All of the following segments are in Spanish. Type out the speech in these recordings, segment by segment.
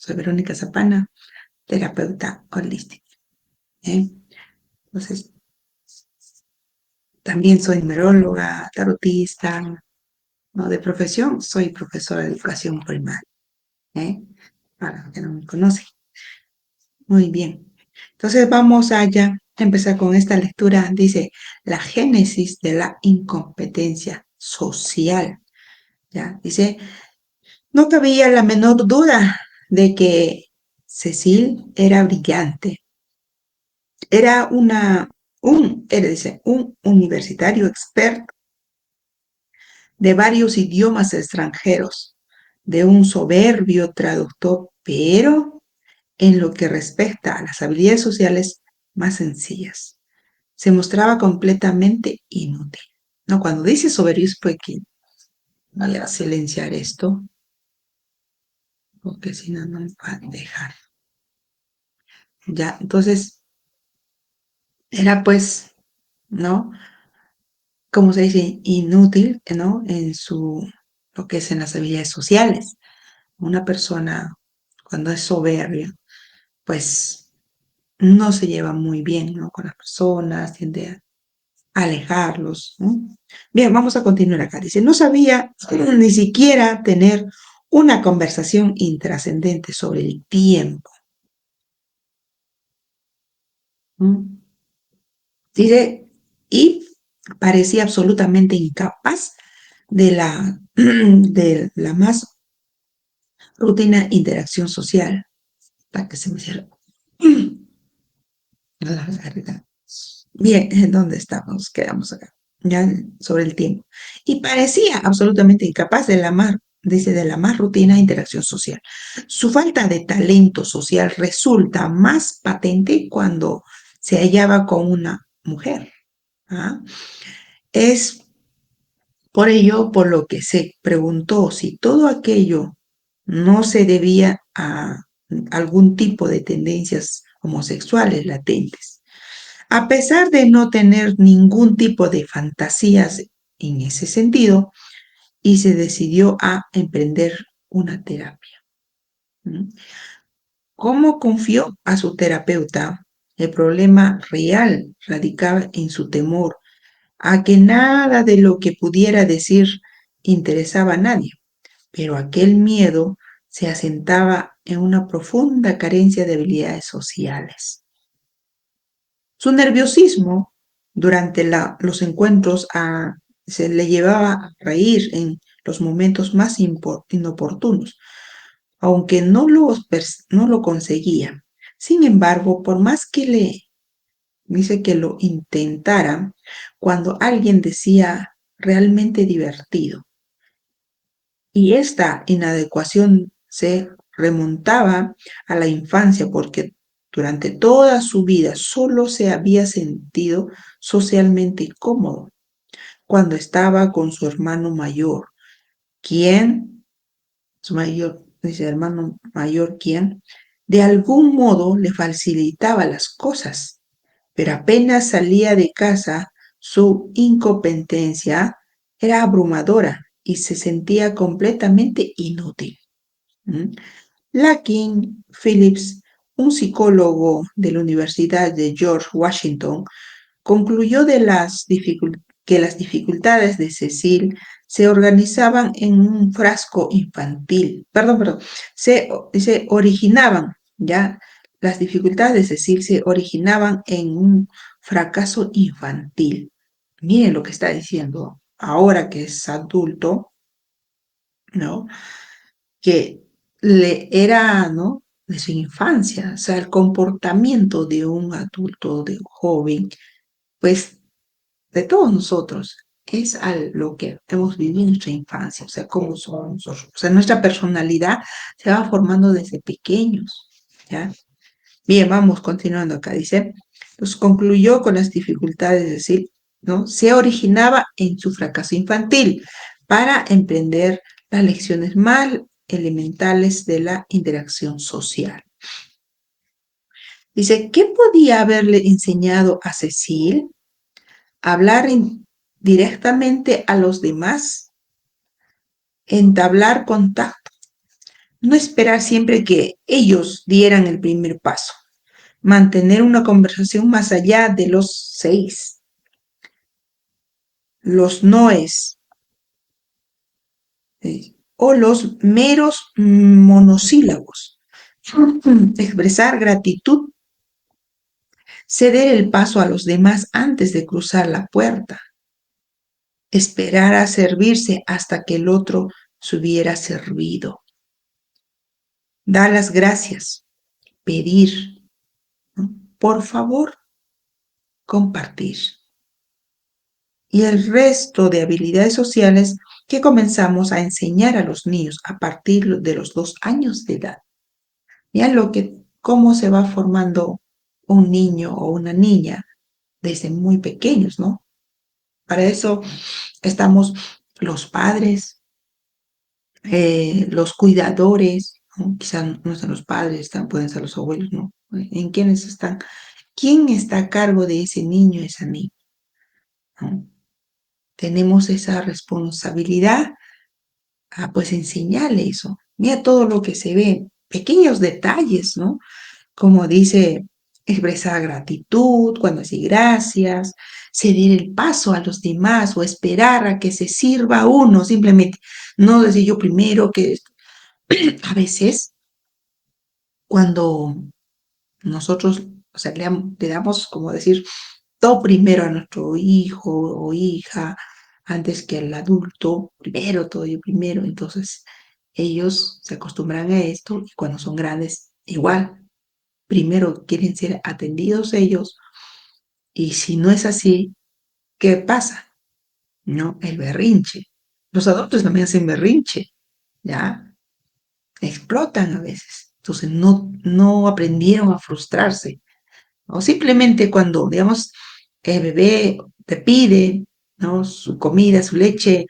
Soy Verónica Zapana, terapeuta holística. Entonces, también soy numeróloga, tarotista, ¿no? De profesión, soy profesora de educación primaria, ¿eh? Para los que no me conocen. Muy bien. Entonces, vamos allá a empezar con esta lectura. Dice, la génesis de la incompetencia social. ¿Ya? Dice, no cabía la menor duda de que Cecil era brillante. Era un universitario experto de varios idiomas extranjeros, de un soberbio traductor, pero en lo que respecta a las habilidades sociales más sencillas, se mostraba completamente inútil. No, cuando dice soberbio es porque voy a silenciar esto, porque si no, no me va a dejar. Ya, entonces, era pues, ¿no? Como se dice, inútil, ¿no? Lo que es en las habilidades sociales. Una persona, cuando es soberbia, pues no se lleva muy bien, ¿no? Con las personas, tiende a alejarlos, ¿no? Bien, vamos a continuar acá. Dice, no sabía ni siquiera tener una conversación intrascendente sobre el tiempo. ¿Mm? Dice, y parecía absolutamente incapaz de la más rutina interacción social. Para que se me cierre la garganta. Bien, ¿en dónde estamos? Quedamos acá, ya sobre el tiempo. Y parecía absolutamente incapaz dice, de la más rutina interacción social. Su falta de talento social resulta más patente cuando se hallaba con una mujer. ¿Ah? Es por ello por lo que se preguntó si todo aquello no se debía a algún tipo de tendencias homosexuales latentes. A pesar de no tener ningún tipo de fantasías en ese sentido, y se decidió a emprender una terapia. ¿Cómo confió a su terapeuta? El problema real radicaba en su temor a que nada de lo que pudiera decir interesaba a nadie, pero aquel miedo se asentaba en una profunda carencia de habilidades sociales. Su nerviosismo durante los encuentros se le llevaba a reír en los momentos más inoportunos, aunque no lo conseguía. Sin embargo, por más que dice que lo intentara, cuando alguien decía realmente divertido, y esta inadecuación se remontaba a la infancia porque durante toda su vida solo se había sentido socialmente cómodo cuando estaba con su hermano mayor, quien, dice hermano mayor, quien de algún modo le facilitaba las cosas, pero apenas salía de casa, su incompetencia era abrumadora y se sentía completamente inútil. Larkin Phillips, un psicólogo de la Universidad de George Washington, concluyó que las dificultades de Cecil se organizaban en un frasco infantil. Se originaban, ya, las dificultades de Cecil se originaban en un fracaso infantil. Miren lo que está diciendo ahora que es adulto, ¿no? Que le era, ¿no? De su infancia, o sea, el comportamiento de un adulto, de un joven, pues de todos nosotros, es a lo que hemos vivido en nuestra infancia, o sea, cómo somos nosotros. O sea, nuestra personalidad se va formando desde pequeños, ¿ya? Bien, vamos continuando acá, dice, pues concluyó con las dificultades, es decir, ¿no? Se originaba en su fracaso infantil para emprender las lecciones más elementales de la interacción social. Dice, ¿qué podía haberle enseñado a Cecil? Hablar directamente a los demás, entablar contacto, No esperar siempre que ellos dieran el primer paso. Mantener una conversación más allá de los 6, los noes o los meros monosílabos. Expresar gratitud, ceder el paso a los demás antes de cruzar la puerta, esperar a servirse hasta que el otro se hubiera servido, dar las gracias, pedir, ¿no? Por favor, compartir. Y el resto de habilidades sociales que comenzamos a enseñar a los niños a partir de los 2 años de edad. Vean cómo se va formando un niño o una niña desde muy pequeños, ¿no? Para eso estamos los padres, los cuidadores, ¿no? Quizá no son los padres, pueden ser los abuelos, ¿no? ¿En quiénes están? ¿Quién está a cargo de ese niño, esa niña? ¿No? Tenemos esa responsabilidad a pues enseñarle eso. Mira todo lo que se ve, pequeños detalles, ¿no? Como dice, expresar gratitud, cuando dice gracias, ceder el paso a los demás o esperar a que se sirva uno, simplemente no decir yo primero que a veces cuando nosotros, o sea, le damos como decir todo primero a nuestro hijo o hija antes que al adulto, primero, todo yo primero, entonces ellos se acostumbran a esto y cuando son grandes, igual, primero quieren ser atendidos ellos y si no es así, ¿qué pasa? ¿No? El berrinche. Los adultos también hacen berrinche, ¿ya? Explotan a veces. Entonces no aprendieron a frustrarse. O simplemente cuando, digamos, el bebé te pide, ¿no? Su comida, su leche,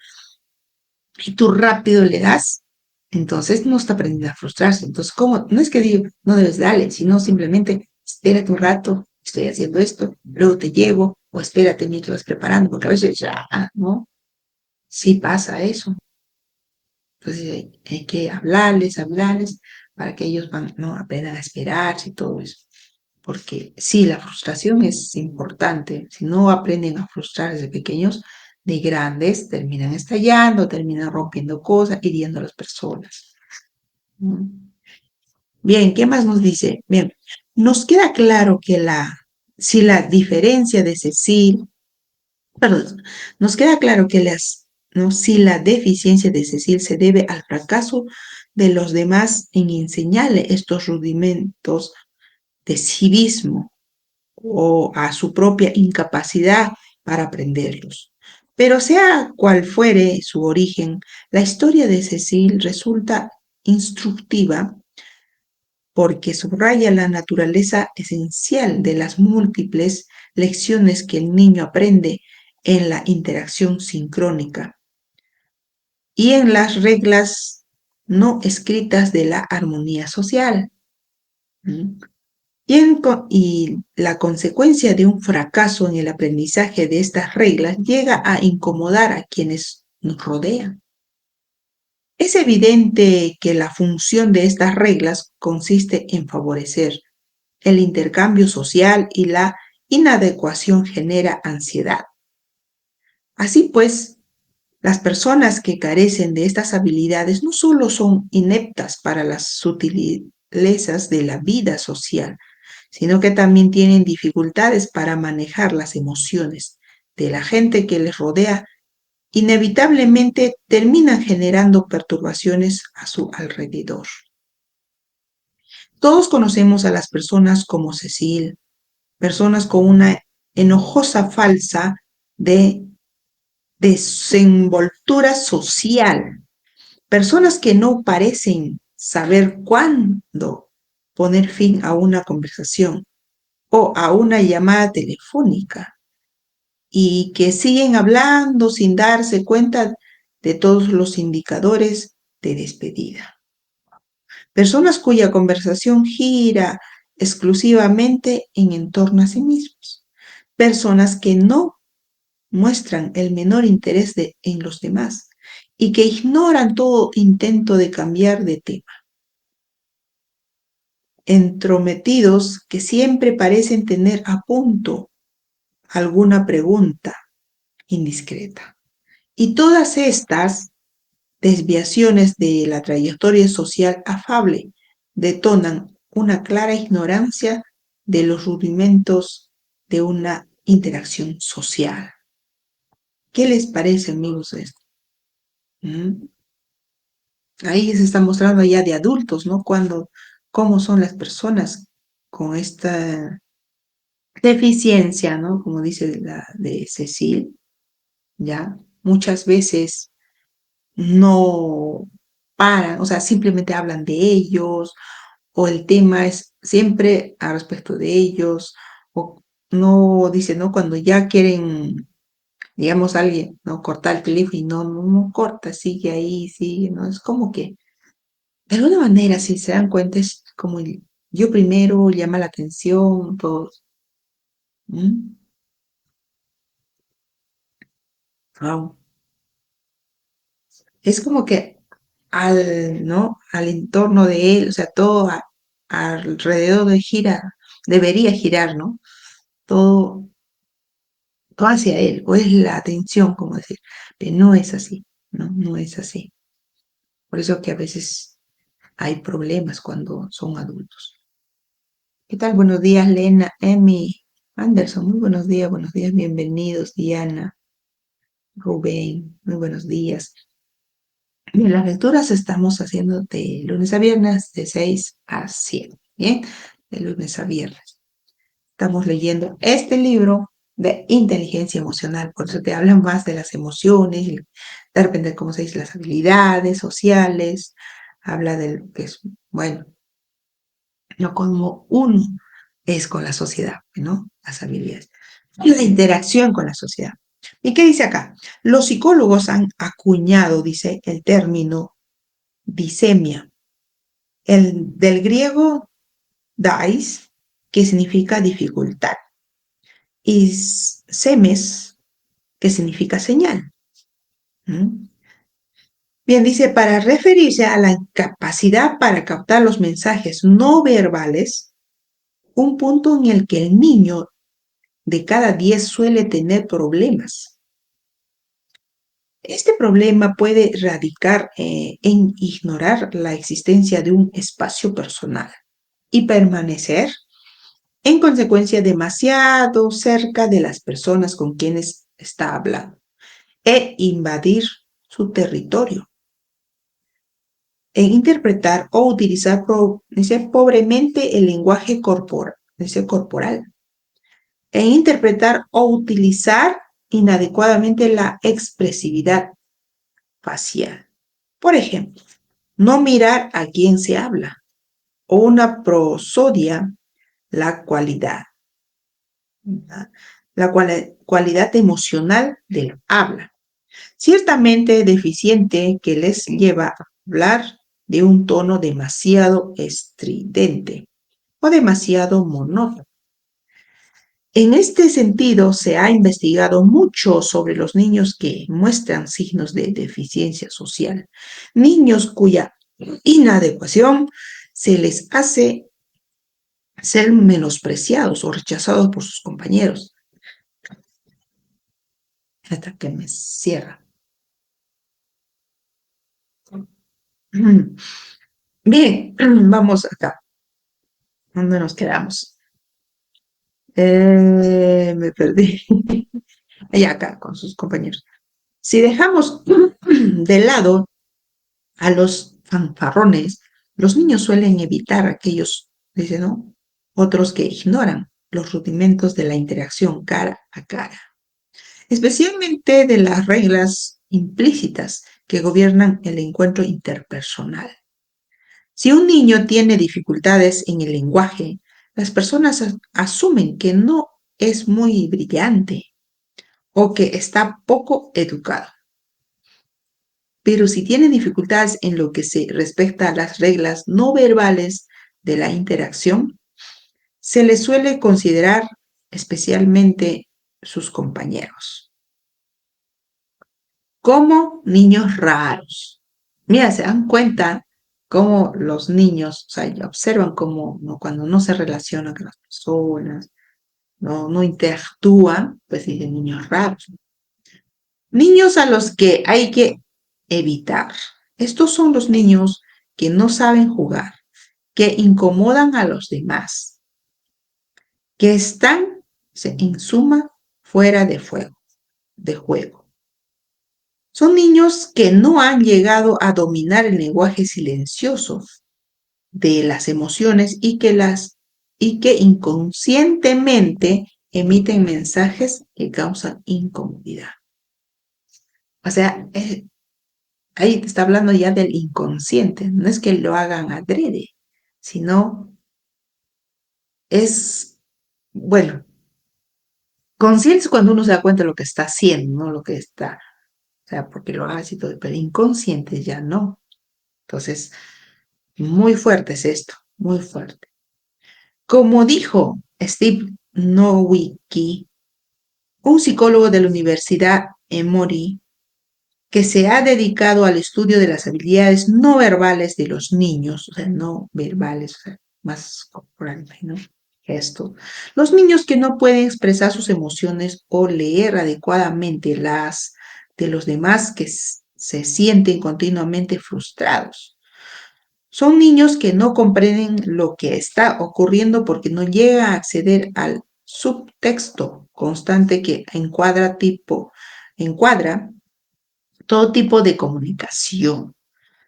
y tú rápido le das, entonces no está aprendiendo a frustrarse. Entonces, ¿cómo? No es que digo, no debes darle, sino simplemente espérate un rato, estoy haciendo esto, luego te llevo, o espérate mientras vas preparando, porque a veces ya, ¿no? Sí pasa eso. Entonces hay que hablarles, para que ellos ¿no? Aprendan a esperarse y todo eso. Porque sí, la frustración es importante. Si no aprenden a frustrar desde pequeños, de grandes terminan estallando, terminan rompiendo cosas, hiriendo a las personas. Bien, ¿qué más nos dice? Bien, nos queda claro que si la diferencia de Cecil, perdón, nos queda claro que ¿no? Si la deficiencia de Cecil se debe al fracaso de los demás en enseñarle estos rudimentos de civismo o a su propia incapacidad para aprenderlos. Pero sea cual fuere su origen, la historia de Cecil resulta instructiva porque subraya la naturaleza esencial de las múltiples lecciones que el niño aprende en la interacción sincrónica y en las reglas no escritas de la armonía social. Y la consecuencia de un fracaso en el aprendizaje de estas reglas llega a incomodar a quienes nos rodean. Es evidente que la función de estas reglas consiste en favorecer el intercambio social y la inadecuación genera ansiedad. Así pues, las personas que carecen de estas habilidades no solo son ineptas para las sutilezas de la vida social, sino que también tienen dificultades para manejar las emociones de la gente que les rodea, inevitablemente terminan generando perturbaciones a su alrededor. Todos conocemos a las personas como Cecil, personas con una enojosa falsa de desenvoltura social, personas que no parecen saber cuándo poner fin a una conversación o a una llamada telefónica y que siguen hablando sin darse cuenta de todos los indicadores de despedida. Personas cuya conversación gira exclusivamente en torno a sí mismos. Personas que no muestran el menor interés en los demás y que ignoran todo intento de cambiar de tema. entrometidos que siempre parecen tener a punto alguna pregunta indiscreta. Y todas estas desviaciones de la trayectoria social afable detonan una clara ignorancia de los rudimentos de una interacción social. ¿Qué les parece, amigos, esto? ¿Mm? Ahí se está mostrando ya de adultos, ¿no? Cómo son las personas con esta deficiencia, ¿no? Como dice la de Cecil, ya muchas veces no paran, o sea, simplemente hablan de ellos, o el tema es siempre a respecto de ellos, o no dicen, ¿no? Cuando ya quieren, digamos, alguien, ¿no? Cortar el teléfono y no corta, sigue ahí, sigue, ¿no? Es como que, de alguna manera, si se dan cuenta, es como yo primero llama la atención, todos. ¿Mm? Wow. Es como que ¿no? Al entorno de él, o sea, todo alrededor de gira, debería girar, ¿no? Todo, todo hacia él, o es la atención, como decir, pero no es así, ¿no? No es así. Por eso que a veces hay problemas cuando son adultos. ¿Qué tal? Buenos días, Lena, Emmy, Anderson, muy buenos días, bienvenidos, Diana, Rubén, muy buenos días. Bien, las lecturas estamos haciendo de lunes a viernes, de 6 a 7, ¿bien? De lunes a viernes. Estamos leyendo este libro de inteligencia emocional, por eso te hablan más de las emociones, de repente, como se dice, las habilidades sociales, habla de lo que es, bueno, no como uno es con la sociedad, ¿no? Las habilidades. La interacción con la sociedad. ¿Y qué dice acá? Los psicólogos han acuñado, dice, el término disemia, del griego dais, que significa dificultad, y semes, que significa señal. ¿Mm? Bien, dice, para referirse a la incapacidad para captar los mensajes no verbales, un punto en el que el niño de cada 10 suele tener problemas. Este problema puede radicar en ignorar la existencia de un espacio personal y permanecer en consecuencia demasiado cerca de las personas con quienes está hablando e invadir su territorio, e interpretar o utilizar pobremente el lenguaje corporal, e interpretar o utilizar inadecuadamente la expresividad facial. Por ejemplo, no mirar a quien se habla, o una prosodia, la cualidad, cualidad emocional del habla, ciertamente deficiente, que les lleva a hablar de un tono demasiado estridente o demasiado monótono. En este sentido, se ha investigado mucho sobre los niños que muestran signos de deficiencia social, niños cuya inadecuación se les hace ser menospreciados o rechazados por sus compañeros. Hasta que me cierra. Bien, vamos acá. ¿Dónde nos quedamos? Me perdí. Allá acá, con sus compañeros. Si dejamos de lado a los fanfarrones, los niños suelen evitar aquellos, dice, ¿no? Otros que ignoran los rudimentos de la interacción cara a cara, especialmente de las reglas implícitas que gobiernan el encuentro interpersonal. Si un niño tiene dificultades en el lenguaje, las personas asumen que no es muy brillante o que está poco educado. Pero si tiene dificultades en lo que se respecta a las reglas no verbales de la interacción, se le suele considerar especialmente sus compañeros como niños raros. Mira, se dan cuenta cómo los niños, o sea, ya observan cómo ¿no? cuando no se relacionan con las personas, no interactúan, pues dicen niños raros. Niños a los que hay que evitar. Estos son los niños que no saben jugar, que incomodan a los demás, que están, en suma, fuera de juego. Son niños que no han llegado a dominar el lenguaje silencioso de las emociones y que inconscientemente emiten mensajes que causan incomodidad. O sea, ahí te está hablando ya del inconsciente, no es que lo hagan adrede, sino es, bueno, consciente es cuando uno se da cuenta de lo que está haciendo, no lo que está, o sea, porque lo hace y todo, pero inconsciente ya no. Entonces, muy fuerte es esto, muy fuerte. Como dijo Steve Nowicki, un psicólogo de la Universidad Emory, que se ha dedicado al estudio de las habilidades no verbales de los niños, o sea, no verbales, o sea, más corporales, ¿no? Esto. Los niños que no pueden expresar sus emociones o leer adecuadamente las de los demás que se sienten continuamente frustrados. Son niños que no comprenden lo que está ocurriendo porque no llega a acceder al subtexto constante que encuadra todo tipo de comunicación.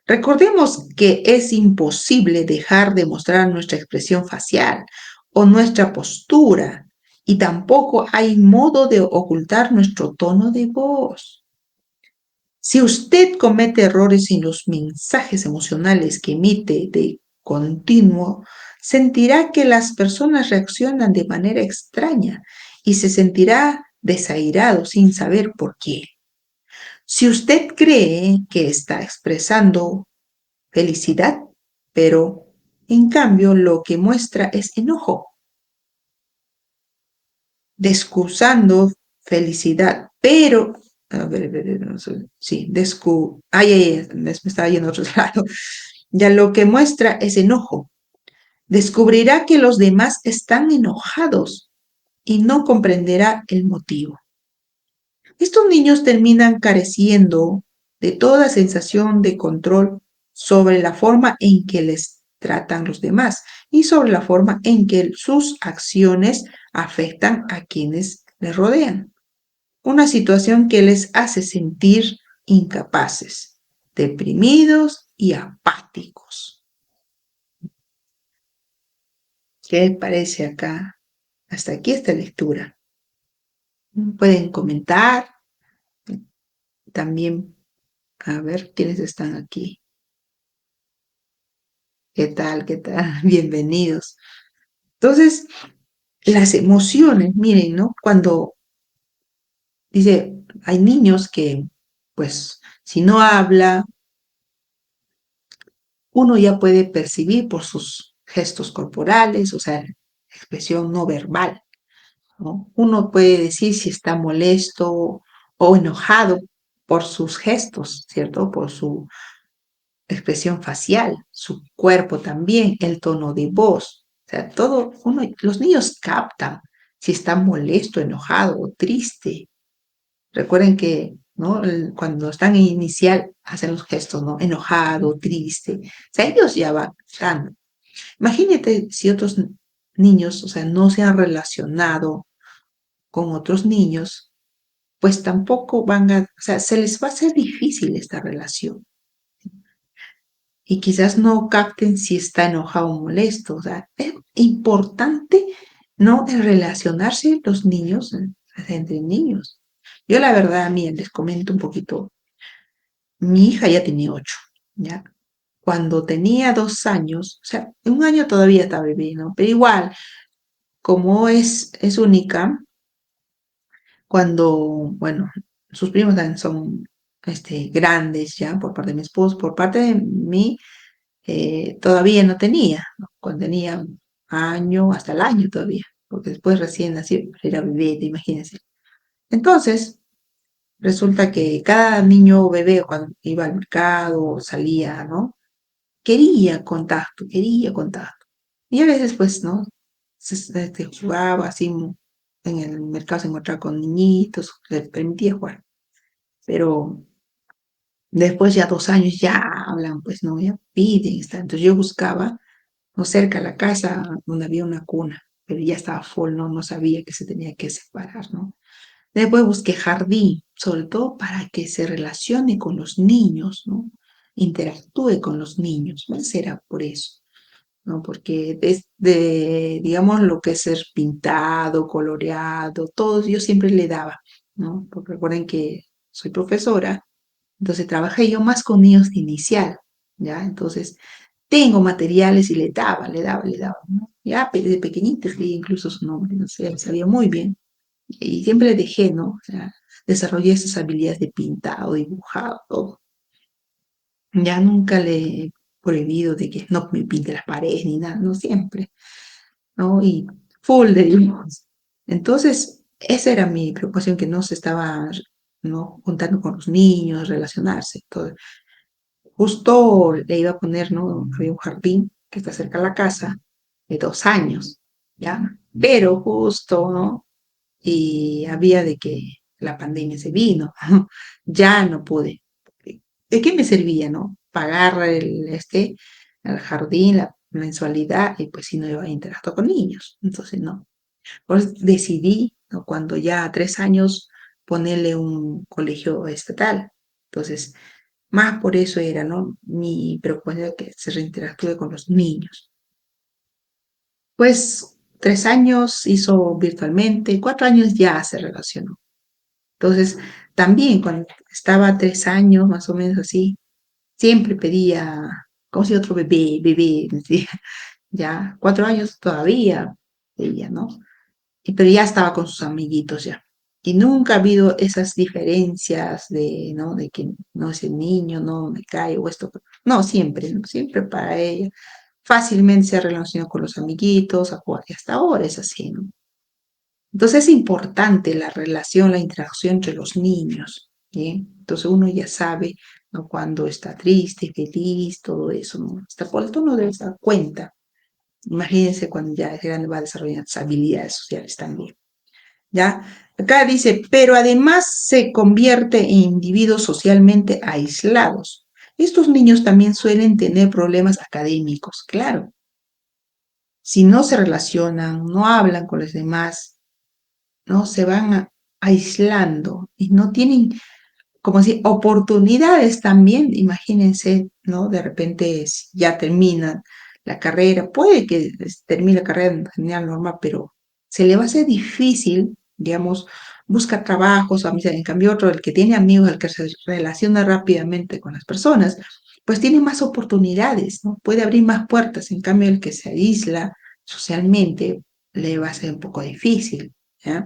Recordemos que es imposible dejar de mostrar nuestra expresión facial o nuestra postura y tampoco hay modo de ocultar nuestro tono de voz. Si usted comete errores en los mensajes emocionales que emite de continuo, sentirá que las personas reaccionan de manera extraña y se sentirá desairado sin saber por qué. Si usted cree que está expresando felicidad, pero en cambio lo que muestra es enojo, discursando felicidad, pero, a ver, no sé, sí, me estaba yendo a otro lado, ya lo que muestra es enojo. Descubrirá que los demás están enojados y no comprenderá el motivo. Estos niños terminan careciendo de toda sensación de control sobre la forma en que les tratan los demás y sobre la forma en que sus acciones afectan a quienes les rodean. Una situación que les hace sentir incapaces, deprimidos y apáticos. ¿Qué les parece acá? Hasta aquí esta lectura. Pueden comentar también, a ver quiénes están aquí. ¿Qué tal? ¿Qué tal? Bienvenidos. Entonces, las emociones, miren, ¿no? Cuando dice, hay niños que, pues, si no habla, uno ya puede percibir por sus gestos corporales, o sea, expresión no verbal, ¿no? Uno puede decir si está molesto o enojado por sus gestos, ¿cierto? Por su expresión facial, su cuerpo también, el tono de voz. O sea, los niños captan si está molesto, enojado o triste. Recuerden que, ¿no? Cuando están en inicial hacen los gestos, ¿no? Enojado, triste. O sea, ellos ya van captando. Imagínate si otros niños, o sea, no se han relacionado con otros niños, pues tampoco o sea, se les va a hacer difícil esta relación. Y quizás no capten si está enojado o molesto. O sea, es importante no el relacionarse los niños entre niños. Yo la verdad, miren, les comento un poquito. Mi hija ya tenía 8, ¿ya? Cuando tenía 2 años, o sea, un año todavía está bebé, ¿no? Pero igual, como es única, cuando, bueno, sus primos también son grandes ya por parte de mi esposo, por parte de mí, todavía no tenía, ¿no? Cuando tenía un año, hasta el año todavía, porque después recién nació, era bebé, imagínense. Entonces, resulta que cada niño o bebé cuando iba al mercado, salía, ¿no? quería contacto. Y a veces, pues, ¿no? Jugaba así en el mercado, se encontraba con niñitos, le permitía jugar. Pero después ya 2 años ya hablan, pues, ¿no? Ya piden, está. Entonces yo buscaba, ¿no? Cerca de la casa donde había una cuna, pero ya estaba full, ¿no? No sabía que se tenía que separar, ¿no? Después busqué jardín, sobre todo para que se relacione con los niños, ¿no? Interactúe con los niños. Más era por eso, ¿no? Porque desde, digamos, lo que es ser pintado, coloreado, todo yo siempre le daba, ¿no? Porque recuerden que soy profesora, entonces trabajé yo más con niños de inicial, ¿ya? Entonces tengo materiales y le daba, ¿no? Ya desde pequeñita escribí incluso su nombre, no sé, él sabía muy bien. Y siempre le dejé, ¿no? O sea, desarrollé esas habilidades de pintado, dibujado, todo. Ya nunca le he prohibido de que no me pinte las paredes ni nada, no siempre, ¿no? Y full de dibujos. Entonces, esa era mi preocupación, que no se estaba, ¿no? Juntando con los niños, relacionarse, todo. Justo le iba a poner, ¿no? Había un jardín que está cerca de la casa, de 2 años, ¿ya? Pero justo, ¿no? Y había de que la pandemia se vino, ya no pude. ¿De qué me servía, no? Pagar el jardín, la mensualidad, y pues si no iba a interactuar con niños, entonces no. Pues decidí, ¿no? Cuando ya a 3 años ponerle un colegio estatal. Entonces, más por eso era, ¿no? Mi preocupación, que se reinteractúe con los niños. Pues 3 años hizo virtualmente, 4 años ya se relacionó. Entonces, también cuando estaba 3 años, más o menos así, siempre pedía, como si otro bebé, me decía, ya 4 años todavía pedía, ¿no? Pero ya estaba con sus amiguitos ya. Y nunca ha habido esas diferencias de, ¿no? De que no es el niño, no me cae o esto. No, siempre, ¿no? Siempre para ella. Fácilmente se relacionado con los amiguitos, a jugar, y hasta ahora es así, ¿no? Entonces es importante la relación, la interacción entre los niños, ¿sí? Entonces uno ya sabe, ¿no? Cuando está triste, feliz, todo eso, ¿no? Hasta por el tono debe dar cuenta. Imagínense cuando ya es grande, va a desarrollar sus habilidades sociales también, ¿ya? Acá dice, pero además se convierte en individuos socialmente aislados. Estos niños también suelen tener problemas académicos, claro. Si no se relacionan, no hablan con los demás, ¿no? Se van aislando y no tienen, como si, oportunidades también. Imagínense, ¿no? De repente ya terminan la carrera, puede que termine la carrera en general normal, pero se le va a hacer difícil, digamos, buscar trabajos, amistades. En cambio, otro, el que tiene amigos, el que se relaciona rápidamente con las personas, pues tiene más oportunidades, ¿no? Puede abrir más puertas. En cambio, el que se aísla socialmente le va a ser un poco difícil, ¿ya?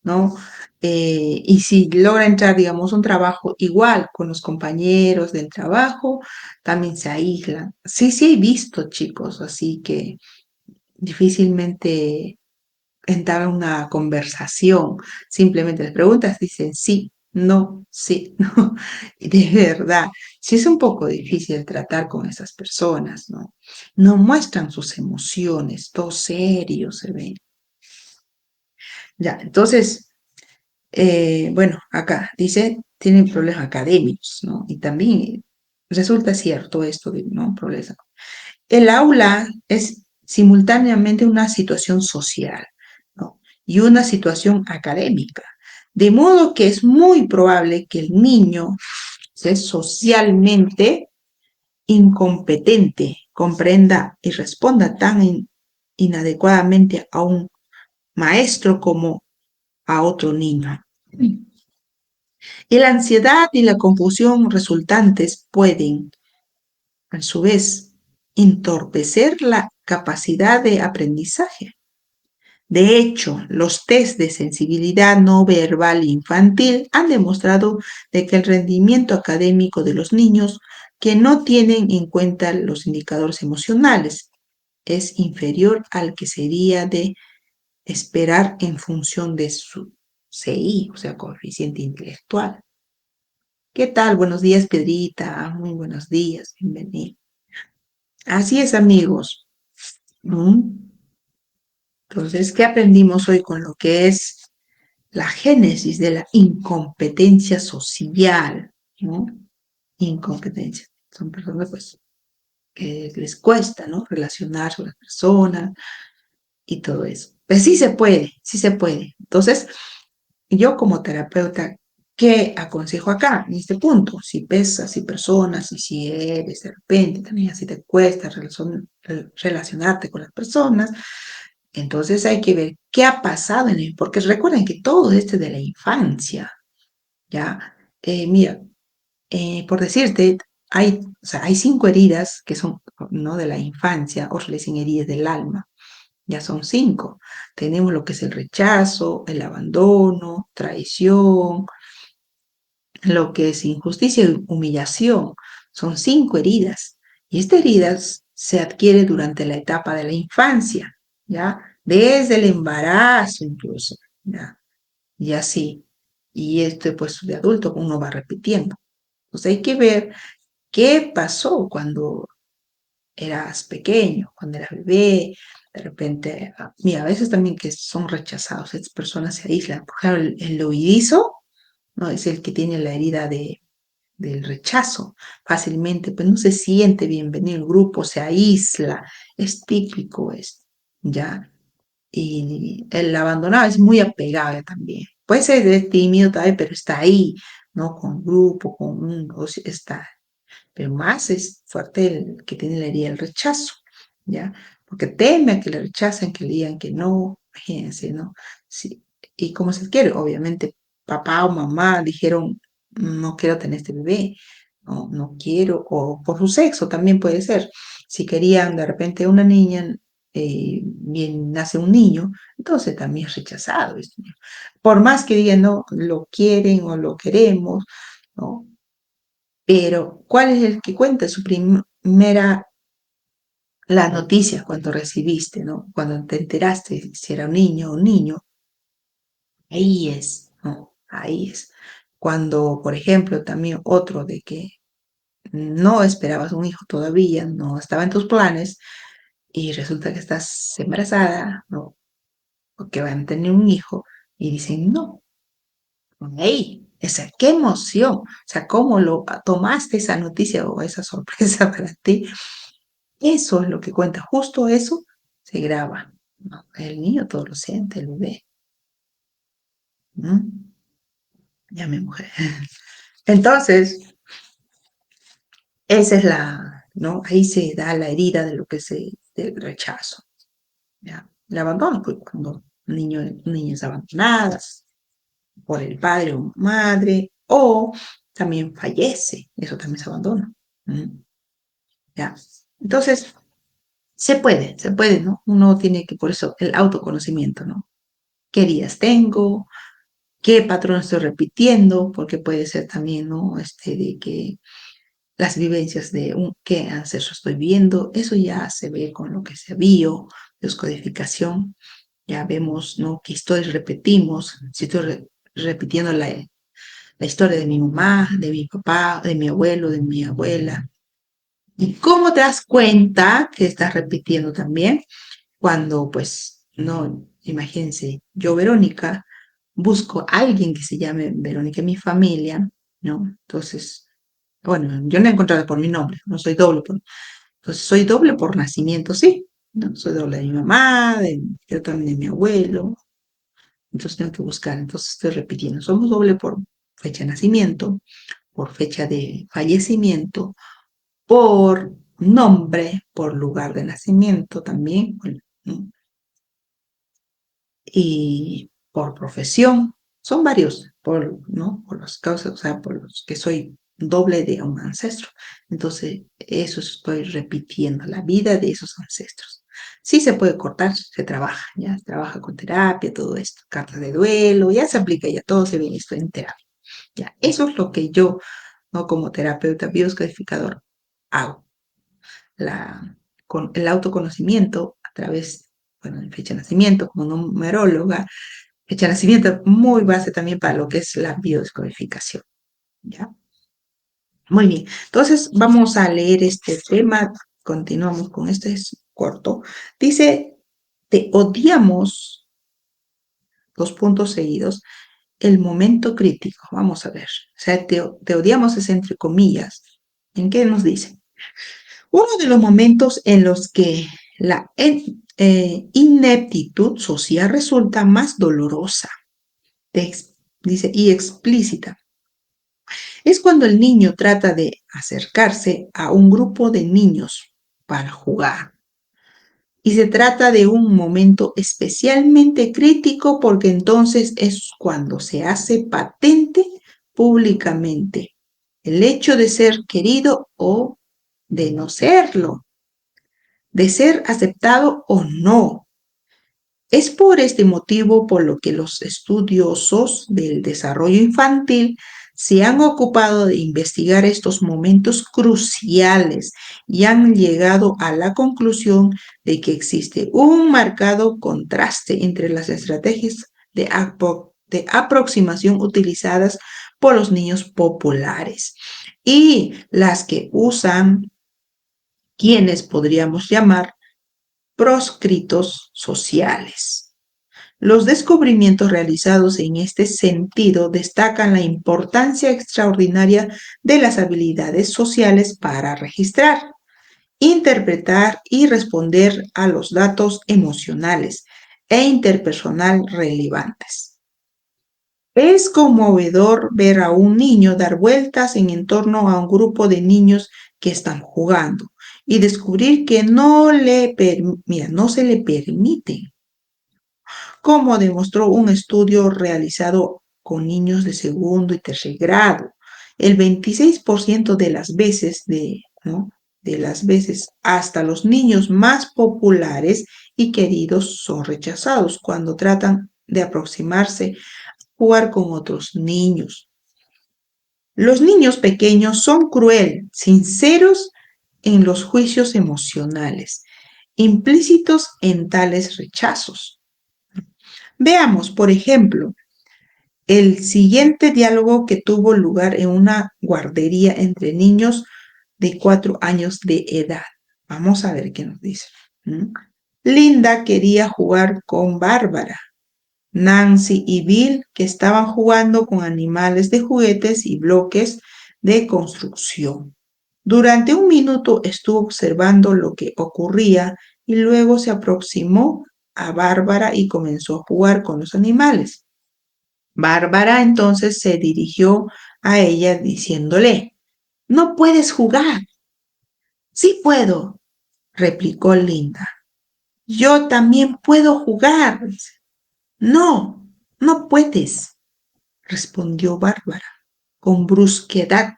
¿No? Y si logra entrar, digamos, un trabajo igual con los compañeros del trabajo, también se aíslan. Sí, sí he visto chicos, así que difícilmente entablan una conversación. Simplemente les preguntas, dicen sí, no. Y de verdad, sí es un poco difícil tratar con esas personas, ¿no? No muestran sus emociones, todo serio se ven. Ya, entonces, bueno, acá dice, tienen problemas académicos, ¿no? Y también resulta cierto esto de, ¿no? Problemas. El aula es simultáneamente una situación social, ¿no? Y una situación académica. De modo que es muy probable que el niño sea socialmente incompetente, comprenda y responda tan inadecuadamente a un maestro como a otro niño. Y la ansiedad y la confusión resultantes pueden, a su vez, entorpecer la capacidad de aprendizaje. De hecho, los test de sensibilidad no verbal infantil han demostrado de que el rendimiento académico de los niños que no tienen en cuenta los indicadores emocionales es inferior al que sería de esperar en función de su CI, o sea, coeficiente intelectual. ¿Qué tal? Buenos días, Pedrita. Muy buenos días, bienvenido. Así es, amigos. ¿Mm? Entonces, ¿qué aprendimos hoy con lo que es la génesis de la incompetencia social? ¿No? Incompetencia. Son personas, pues, que les cuesta, ¿no? Relacionarse con las personas y todo eso. Pues sí se puede, sí se puede. Entonces, yo como terapeuta, ¿qué aconsejo acá en este punto? Si ves así personas y si eres de repente también así te cuesta relacionarte con las personas, entonces hay que ver qué ha pasado en él, porque recuerden que todo esto es de la infancia, ¿ya? Mira, por decirte, o sea, hay 5 heridas que son, ¿no? De la infancia, o se le dicen heridas del alma. Ya son 5. Tenemos lo que es el rechazo, el abandono, traición, lo que es injusticia y humillación. Son 5 heridas. Y estas heridas se adquiere durante la etapa de la infancia, ¿ya? Desde el embarazo incluso, ¿ya? Y así. Y esto, pues, de adulto uno va repitiendo. Entonces hay que ver qué pasó cuando eras pequeño, cuando eras bebé, de repente, mira, a veces también que son rechazados, estas personas se aíslan. Por ejemplo, el oídizo, ¿no? Es el que tiene la herida del rechazo fácilmente, pues no se siente bienvenido en el grupo, se aísla, es típico esto, ¿ya? Y el abandonado es muy apegado también. Puede ser tímido también, pero está ahí, ¿no? Con grupo, está, pero más es fuerte el que tiene la herida del rechazo, ¿ya? Porque teme a que le rechacen, que le digan que no, imagínense, ¿no? Sí. Y como se quiere, obviamente papá o mamá dijeron, no quiero tener este bebé, no, no quiero, o por su sexo también puede ser. Si querían de repente una niña, bien nace un niño, entonces también es rechazado. Por más que digan, no, lo quieren o lo queremos, ¿no? Pero, ¿cuál es el que cuenta su primera, las noticias cuando recibiste, ¿no? Cuando te enteraste si era un niño o un niño? Ahí es, ¿no? Ahí es. Cuando, por ejemplo, también otro de que no esperabas un hijo todavía, no estaba en tus planes, y resulta que estás embarazada, ¿no? O que van a tener un hijo, y dicen no. ¡Ey! Esa, qué emoción. O sea, ¿cómo lo tomaste esa noticia o esa sorpresa para ti? Eso es lo que cuenta, justo eso se graba, ¿no? El niño todo lo siente, el bebé, ¿no? Ya mi mujer. Entonces, esa es ¿no? Ahí se da la herida de lo que del rechazo, ¿ya? El abandono, pues cuando niñas abandonadas por el padre o madre, o también fallece, eso también se abandona, ¿ya? Entonces, se puede, ¿no? Uno tiene que, por eso, el autoconocimiento, ¿no? ¿Qué heridas tengo? ¿Qué patrón estoy repitiendo? Porque puede ser también, ¿no? De que las vivencias de qué ancestro estoy viendo, eso ya se ve con lo que se bio, descodificación, ya vemos, ¿no? ¿Qué historias repetimos? Si estoy repitiendo la historia de mi mamá, de mi papá, de mi abuelo, de mi abuela. ¿Y cómo te das cuenta que estás repitiendo también? Cuando, pues, no, imagínense, yo, Verónica, busco a alguien que se llame Verónica en mi familia, ¿no? Entonces, bueno, yo no he encontrado por mi nombre, no soy doble. Entonces, soy doble por nacimiento, sí, ¿no? Soy doble de mi mamá, yo también de mi abuelo, entonces tengo que buscar, entonces estoy repitiendo, somos doble por fecha de nacimiento, por fecha de fallecimiento, por nombre, por lugar de nacimiento también, ¿no? Y por profesión, son varios, ¿no? Por las causas, o sea, por los que soy doble de un ancestro. Entonces, eso estoy repitiendo, la vida de esos ancestros. Sí se puede cortar, se trabaja, ya se trabaja con terapia, todo esto, cartas de duelo, ya se aplica, ya todo se ve esto en terapia. Ya, eso es lo que yo, ¿no? Como terapeuta bioscodificador hago. Con el autoconocimiento a través, bueno, de fecha de nacimiento, como numeróloga, fecha de nacimiento muy base también para lo que es la biodescodificación, ¿ya? Muy bien, entonces vamos a leer este tema continuamos con este, es corto. Dice, te odiamos, dos puntos seguidos, el momento crítico. Vamos a ver. O sea, te odiamos es entre comillas. ¿En qué nos dice? Uno de los momentos en los que la ineptitud social resulta más dolorosa, dice, y explícita, es cuando el niño trata de acercarse a un grupo de niños para jugar. Y se trata de un momento especialmente crítico porque entonces es cuando se hace patente públicamente el hecho de ser querido o de no serlo, de ser aceptado o no. Es por este motivo por lo que los estudiosos del desarrollo infantil se han ocupado de investigar estos momentos cruciales y han llegado a la conclusión de que existe un marcado contraste entre las estrategias de aproximación utilizadas por los niños populares y las que usan quienes podríamos llamar proscritos sociales. Los descubrimientos realizados en este sentido destacan la importancia extraordinaria de las habilidades sociales para registrar, interpretar y responder a los datos emocionales e interpersonal relevantes. Es conmovedor ver a un niño dar vueltas en torno a un grupo de niños que están jugando y descubrir que no se le permite, como demostró un estudio realizado con niños de segundo y tercer grado. El 26% de las veces, ¿no? de las veces, hasta los niños más populares y queridos son rechazados cuando tratan de aproximarse jugar con otros niños. Los niños pequeños son crueles, sinceros en los juicios emocionales, implícitos en tales rechazos. Veamos, por ejemplo, el siguiente diálogo que tuvo lugar en una guardería entre niños de 4 años de edad. Vamos a ver qué nos dice. Linda quería jugar con Bárbara. Nancy y Bill, que estaban jugando con animales de juguetes y bloques de construcción. Durante un minuto estuvo observando lo que ocurría y luego se aproximó a Bárbara y comenzó a jugar con los animales. Bárbara entonces se dirigió a ella diciéndole, «No puedes jugar». «Sí puedo», replicó Linda. «Yo también puedo jugar». «No, no puedes», respondió Bárbara con brusquedad.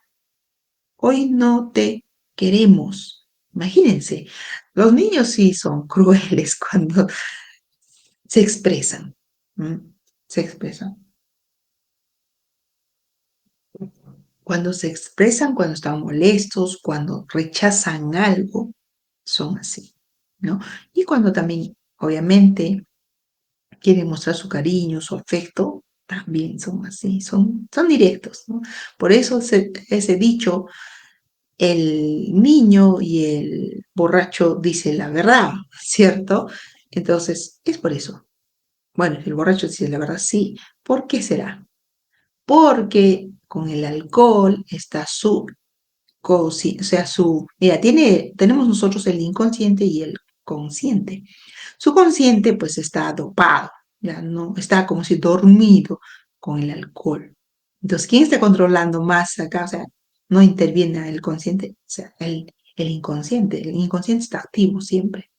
«Hoy no te queremos». Imagínense, los niños sí son crueles cuando se expresan. Se expresan. Cuando se expresan, cuando están molestos, cuando rechazan algo, son así, ¿no? Y cuando también, obviamente, quieren mostrar su cariño, su afecto, también son así, son directos, ¿no? Por eso ese dicho, el niño y el borracho dicen la verdad, ¿cierto? Entonces, es por eso. Bueno, el borracho dice la verdad, sí. ¿Por qué será? Porque con el alcohol está o sea, mira, tenemos nosotros el inconsciente y el consciente. Su consciente pues está dopado, ya no está como si dormido con el alcohol. Entonces, ¿quién está controlando más acá? O sea, no interviene el consciente, o sea, el inconsciente. El inconsciente está activo siempre.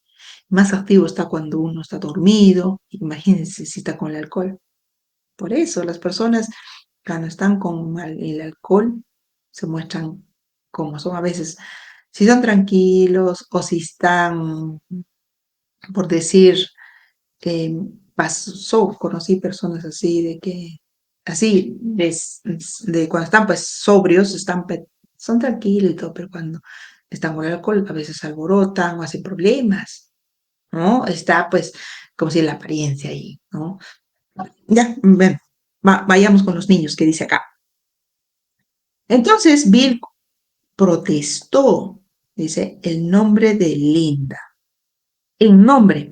Más activo está cuando uno está dormido. Imagínense si está con el alcohol. Por eso las personas cuando están con el alcohol se muestran como son a veces, si son tranquilos o si están, por decir, conocí personas así de que, así, de cuando están pues sobrios, son tranquilos y todo, pero cuando están con el alcohol a veces alborotan o hacen problemas, ¿no? Está pues como si la apariencia ahí, ¿no? Ya, ven, vayamos con los niños, que dice acá. Entonces Bill protestó. dice el nombre de Linda. En nombre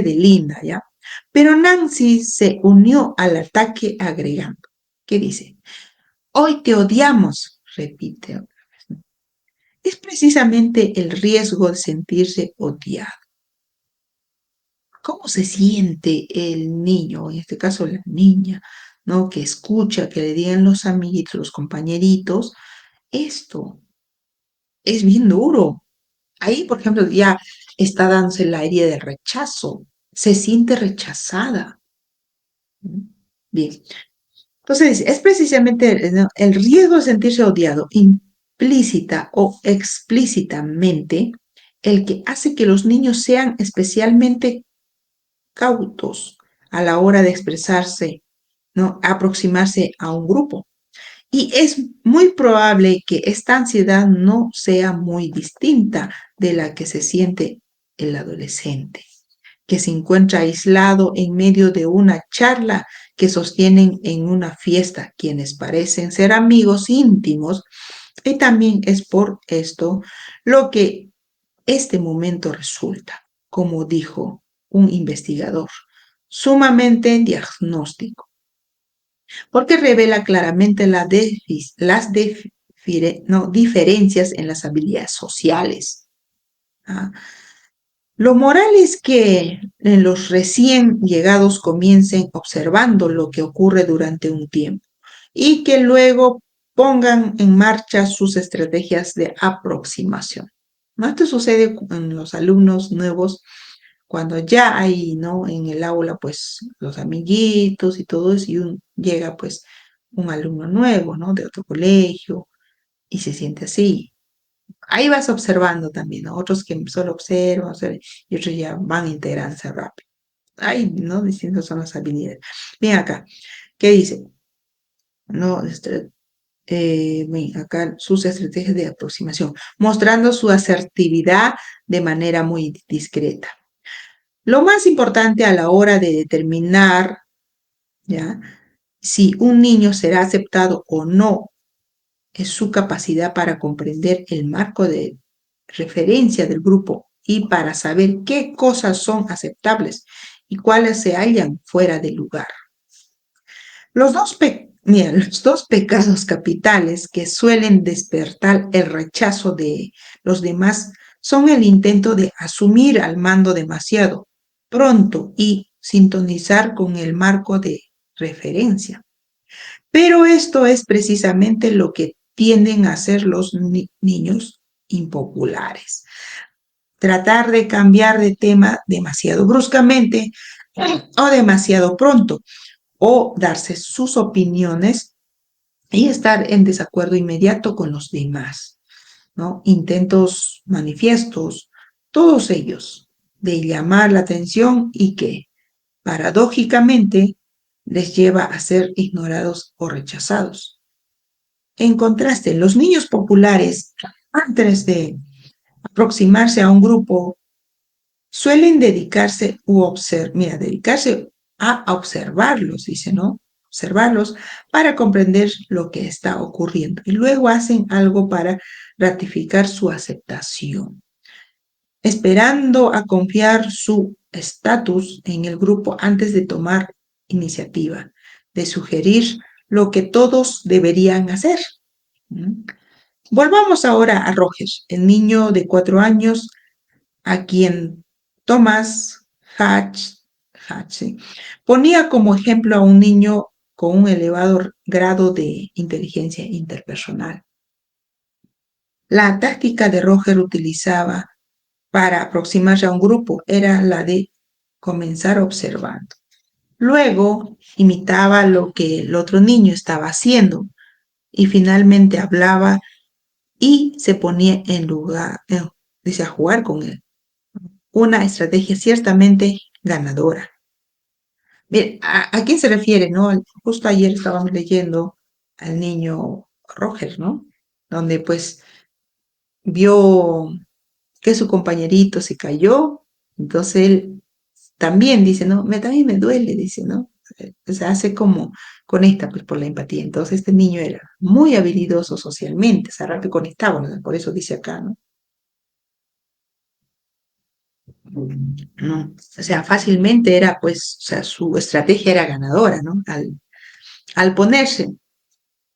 de Linda, ¿ya? Pero Nancy se unió al ataque agregando, ¿qué dice? Hoy te odiamos, repite otra vez, ¿no? Es precisamente el riesgo de sentirse odiado. ¿Cómo se siente el niño, en este caso la niña, ¿no? Que escucha que le digan los amiguitos, los compañeritos, esto es bien duro. Ahí, por ejemplo, ya está dándose la herida de rechazo, se siente rechazada. Bien, entonces es precisamente ¿no? el riesgo de sentirse odiado implícita o explícitamente el que hace que los niños sean especialmente cautos a la hora de expresarse, ¿no? Aproximarse a un grupo. Y es muy probable que esta ansiedad no sea muy distinta de la que se siente el adolescente, que se encuentra aislado en medio de una charla que sostienen en una fiesta quienes parecen ser amigos íntimos. Y también es por esto lo que este momento resulta, como dijo un investigador, sumamente diagnóstico, porque revela claramente las diferencias en las habilidades sociales. ¿Ah? Lo moral es que los recién llegados comiencen observando lo que ocurre durante un tiempo y que luego pongan en marcha sus estrategias de aproximación. ¿No? Esto sucede en los alumnos nuevos cuando ya hay, ¿no? En el aula, pues, los amiguitos y todo eso, y llega, pues, un alumno nuevo, ¿no? De otro colegio, y se siente así. Ahí vas observando también, ¿no? Otros que solo observan, y otros ya van a integrarse rápido. Ahí, ¿no? Distintas son las habilidades. Bien acá, ¿qué dice? No, ven acá sus estrategias de aproximación, mostrando su asertividad de manera muy discreta. Lo más importante a la hora de determinar, ¿ya? Si un niño será aceptado o no es su capacidad para comprender el marco de referencia del grupo y para saber qué cosas son aceptables y cuáles se hallan fuera de lugar. Los dos pecados capitales que suelen despertar el rechazo de los demás son el intento de asumir al mando demasiado pronto y sintonizar con el marco de referencia. Pero esto es precisamente lo que tienden a hacer los niños impopulares. Tratar de cambiar de tema demasiado bruscamente o demasiado pronto, o darse sus opiniones y estar en desacuerdo inmediato con los demás, ¿no? Intentos manifiestos, todos ellos, de llamar la atención y que, paradójicamente, les lleva a ser ignorados o rechazados. En contraste, los niños populares, antes de aproximarse a un grupo, suelen dedicarse a observarlos, dice, ¿no? Observarlos para comprender lo que está ocurriendo. Y luego hacen algo para ratificar su aceptación, esperando a confiar su estatus en el grupo antes de tomar iniciativa, de sugerir lo que todos deberían hacer. Volvamos ahora a Roger, el niño de 4 años a quien Thomas Hatch ponía como ejemplo a un niño con un elevado grado de inteligencia interpersonal. La táctica de Roger utilizaba para aproximarse a un grupo era la de comenzar observando. Luego imitaba lo que el otro niño estaba haciendo y finalmente hablaba y se ponía en lugar, dice, a jugar con él. Una estrategia ciertamente ganadora. Bien, ¿a quién se refiere, no? Justo ayer estábamos leyendo al niño Roger, ¿no? Donde pues vio que su compañerito se cayó, entonces él también dice, ¿no? También me duele, dice, ¿no? O sea, hace como, conecta pues por la empatía. Entonces este niño era muy habilidoso socialmente, o sea, rápido conectaba, ¿no? Por eso dice acá, ¿no? ¿no? O sea, fácilmente era, pues, o sea, su estrategia era ganadora, ¿no? Al ponerse,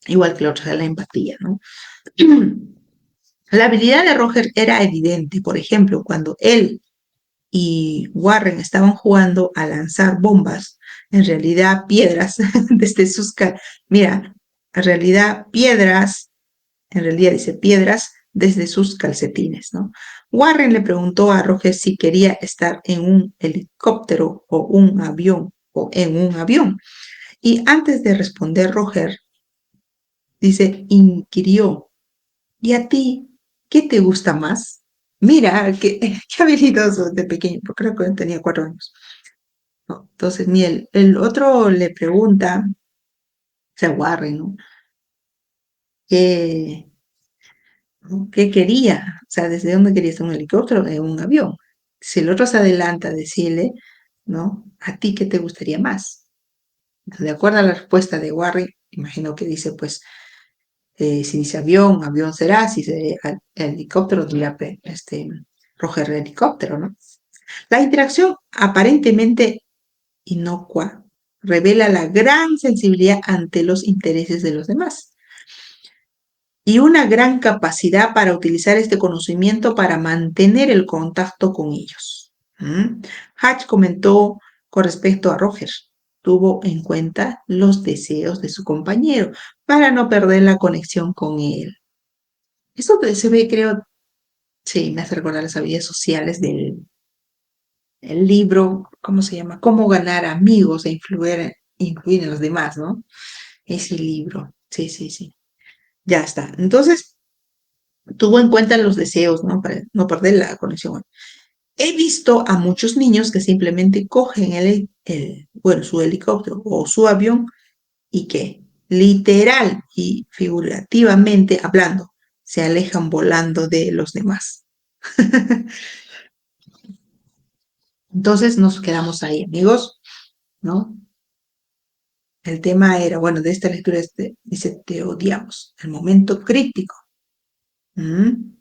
igual que la otra, la empatía, ¿no? La habilidad de Roger era evidente, por ejemplo, cuando él y Warren estaban jugando a lanzar bombas, en realidad piedras, desde sus... Mira, en realidad piedras, en realidad dice piedras desde sus calcetines, ¿no? Warren le preguntó a Roger si quería estar en un helicóptero o un avión o en un avión. Y antes de responder, Roger dice, inquirió, ¿y a ti qué te gusta más? Mira, qué habilidoso de pequeño, porque creo que tenía 4 años. ¿No? Entonces, ni el otro le pregunta, o sea, Warren, ¿no? ¿Qué, ¿Qué quería? O sea, ¿desde dónde quería estar un helicóptero o en un avión? Si el otro se adelanta a decirle, ¿no? ¿A ti qué te gustaría más? De acuerdo a la respuesta de Warren, imagino que dice, pues, si dice avión, avión será, si dice helicóptero, dirá, Roger helicóptero, ¿no? La interacción aparentemente inocua revela la gran sensibilidad ante los intereses de los demás y una gran capacidad para utilizar este conocimiento para mantener el contacto con ellos. Hatch comentó con respecto a Roger, tuvo en cuenta los deseos de su compañero para no perder la conexión con él. Esto se ve, creo, sí, me hace recordar las habilidades sociales del el libro, ¿cómo se llama? Cómo ganar amigos e influir en los demás, ¿no? Ese libro, sí, sí, sí. Ya está. Entonces, tuvo en cuenta los deseos, ¿no? Para no perder la conexión. He visto a muchos niños que simplemente cogen bueno, su helicóptero o su avión y que literal y figurativamente hablando se alejan volando de los demás. Entonces nos quedamos ahí, amigos, ¿no? El tema era, bueno, de esta lectura dice, te odiamos, el momento crítico. ¿Mm?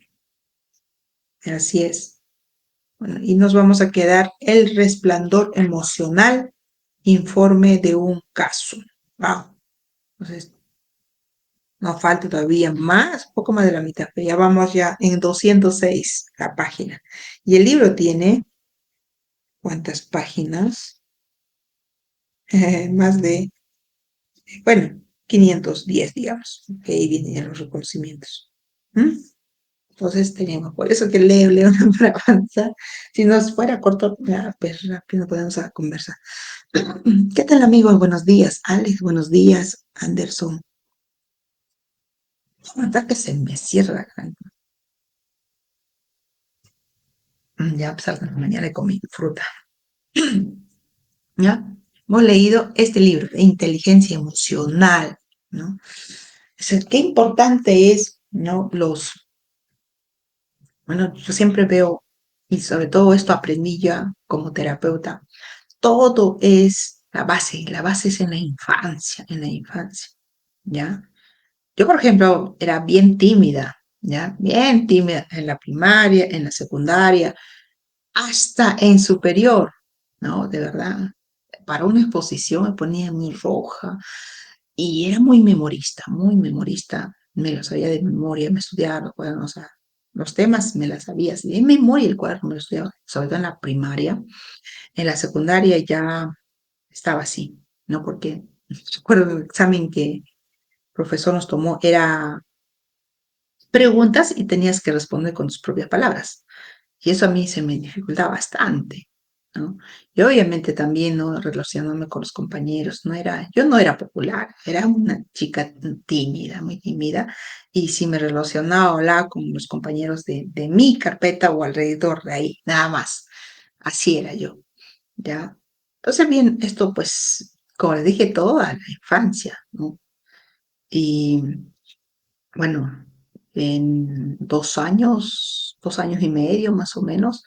Así es. Bueno, y nos vamos a quedar el resplandor emocional, informe de un caso. Wow. Entonces, nos falta todavía más, poco más de la mitad, pero ya vamos ya en 206 la página. Y el libro tiene, ¿cuántas páginas? Más de, bueno, 510, digamos, que ahí vienen los reconocimientos. ¿Mm? Entonces teníamos, por eso que leo, leo para avanzar. Si nos fuera corto, ya, pues rápido podemos conversar. ¿Qué tal, amigos? Buenos días, Alex. Buenos días, Anderson. Hasta que se me cierra. Ya, pues a la mañana comí fruta. ¿Ya? Hemos leído este libro de inteligencia emocional, ¿no? Qué importante es, ¿no? Bueno, yo siempre veo, y sobre todo esto aprendí ya como terapeuta, todo es la base es en la infancia, ¿ya? Yo, por ejemplo, era bien tímida, ¿ya? Bien tímida en la primaria, en la secundaria, hasta en superior, ¿no? De verdad. Para una exposición me ponía muy roja y era muy memorista. Me lo sabía de memoria, me estudiaba los cuadernos, o sea, los temas me las sabía, así de memoria el cuaderno me lo estudiaba, sobre todo en la primaria. En la secundaria ya estaba así, ¿no? Porque recuerdo el examen que el profesor nos tomó era preguntas y tenías que responder con tus propias palabras. Y eso a mí se me dificulta bastante, ¿no? Y obviamente también, ¿no? Relacionándome con los compañeros, yo no era popular, era una chica tímida, muy tímida, y si me relacionaba o hablaba con los compañeros de mi carpeta o alrededor de ahí, nada más. Así era yo, ¿ya? Entonces, bien, esto pues, como les dije, toda la infancia, ¿no? Y bueno, en 2 años y medio más o menos,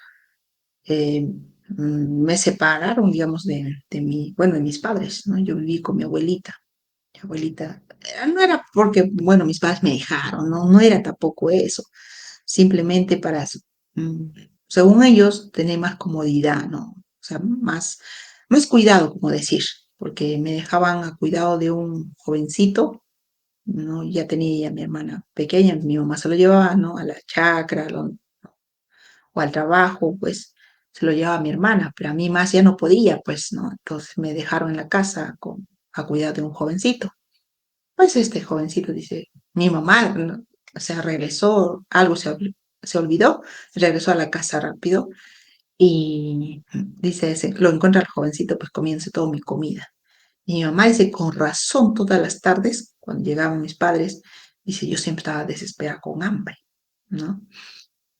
me separaron, digamos, bueno, de mis padres, ¿no? Yo viví con mi abuelita. Mi abuelita, no era porque, bueno, mis padres me dejaron, no, no era tampoco eso, simplemente según ellos, tener más comodidad, ¿no? O sea, más cuidado, como decir, porque me dejaban a cuidado de un jovencito, ¿no? Ya tenía mi hermana pequeña, mi mamá se lo llevaba, ¿no? A la chacra, o al trabajo, pues se lo llevaba a mi hermana, pero a mí más ya no podía, pues, ¿no? Entonces me dejaron en la casa a cuidar de un jovencito. Pues este jovencito dice, mi mamá, ¿no? O sea, regresó, algo se olvidó, regresó a la casa rápido y dice, lo encuentra el jovencito, pues comienza toda mi comida. Y mi mamá dice, con razón, todas las tardes, cuando llegaban mis padres, dice, yo siempre estaba desesperada con hambre, ¿no?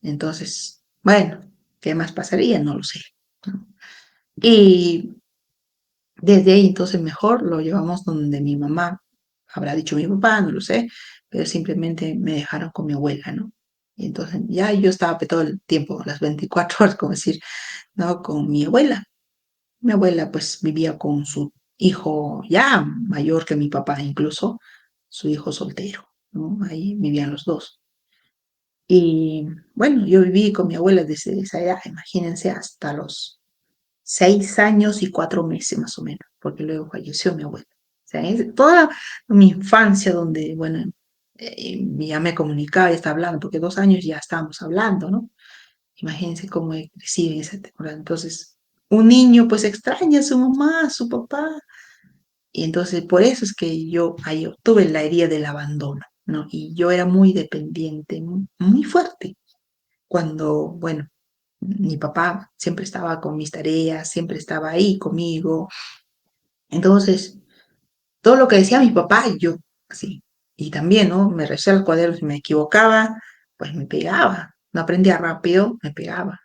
Entonces, bueno, ¿qué más pasaría? No lo sé, ¿no? Y desde ahí, entonces, mejor lo llevamos donde mi mamá, habrá dicho mi papá, no lo sé, pero simplemente me dejaron con mi abuela, ¿no? Y entonces ya yo estaba todo el tiempo, las 24 horas, como decir, ¿no? Con mi abuela. Mi abuela pues vivía con su hijo ya mayor que mi papá, incluso su hijo soltero, ¿no? Ahí vivían los dos. Y bueno, yo viví con mi abuela desde esa edad, imagínense, hasta los 6 años y 4 meses más o menos, porque luego falleció mi abuela. O sea, es toda mi infancia donde, bueno, ya me comunicaba y estaba hablando, porque 2 años ya estábamos hablando, ¿no? Imagínense cómo he crecido en esa temporada. Entonces, un niño pues extraña a su mamá, a su papá, y entonces por eso es que yo ahí tuve la herida del abandono, ¿no? Y yo era muy dependiente, muy fuerte, cuando, bueno, mi papá siempre estaba con mis tareas, siempre estaba ahí conmigo. Entonces, todo lo que decía mi papá, yo así. Y también, ¿no? Me recé el cuaderno, si me equivocaba, pues me pegaba. No aprendía rápido, me pegaba.